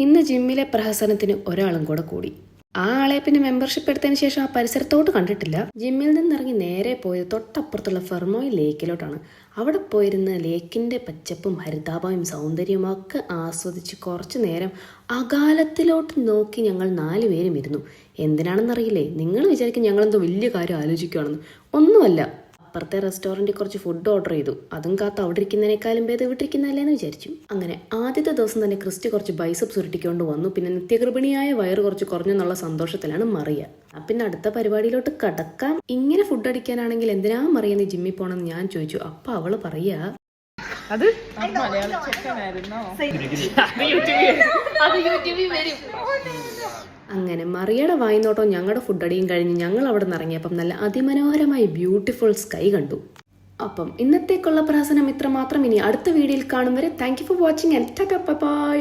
ഇന്ന് ജിമ്മിലെ പ്രഹസനത്തിന് ഒരാളും കൂടെ കൂടി. ആ ആളെ പിന്നെ മെമ്പർഷിപ്പ് എടുത്തതിന് ശേഷം ആ പരിസരത്തോട്ട് കണ്ടിട്ടില്ല. ജിമ്മിൽ നിന്നിറങ്ങി നേരെ പോയത് തൊട്ടപ്പുറത്തുള്ള ഫെർമോയ് ലേക്കിലോട്ടാണ്. അവിടെ പോയിരുന്ന ലേക്കിന്റെ പച്ചപ്പും ഹരിതാപവും സൗന്ദര്യവും ഒക്കെ ആസ്വദിച്ച് കുറച്ചു നേരം അകാലത്തിലോട്ട് നോക്കി ഞങ്ങൾ 4 പേരും ഇരുന്നു. എന്തിനാണെന്നറിയില്ലേ? നിങ്ങൾ വിചാരിക്കും ഞങ്ങളെന്തോ വലിയ കാര്യം ആലോചിക്കുകയാണെന്ന്. ഒന്നുമല്ല, അപ്പുറത്തെ റെസ്റ്റോറൻറ്റിൽ കുറച്ച് ഫുഡ് ഓർഡർ ചെയ്തു. അതും കാത്ത് അവിടെ ഇരിക്കുന്നതിനേക്കാളും ഭേദം വിട്ടിരിക്കുന്നതല്ലേന്ന് വിചാരിച്ചു. അങ്ങനെ ആദ്യത്തെ ദിവസം തന്നെ ക്രിസ്റ്റി കുറച്ച് ബൈസപ്സ് ഉരുട്ടിക്കൊണ്ട് വന്നു. പിന്നെ നിത്യഗർഭിണിയായ വയറ് കുറച്ച് കുറഞ്ഞെന്നുള്ള സന്തോഷത്തിലാണ് മറിയ. പിന്നെ അടുത്ത പരിപാടിയിലോട്ട് കടക്കാം. ഇങ്ങനെ ഫുഡ് അടിക്കാനാണെങ്കിൽ എന്തിനാ മറിയ നീ ജിമ്മിൽ പോകണമെന്ന് ഞാൻ ചോദിച്ചു. അപ്പൊ അവള് പറയാ, അത് മലയാള ചെക്കനായിരുന്നോ? അങ്ങനെ മറിയയുടെ വായിന്നോട്ടോ ഞങ്ങളുടെ ഫുഡ് അടിയും കഴിഞ്ഞ് ഞങ്ങൾ അവിടെ നിന്ന് ഇറങ്ങിയപ്പം നല്ല അതിമനോഹരമായി ബ്യൂട്ടിഫുൾ സ്കൈ കണ്ടു. അപ്പം ഇന്നത്തേക്കുള്ള പ്രഹസനം ഇത്ര മാത്രം. ഇനി അടുത്ത വീഡിയോയിൽ കാണും വരെ thank you for watching and tata bye.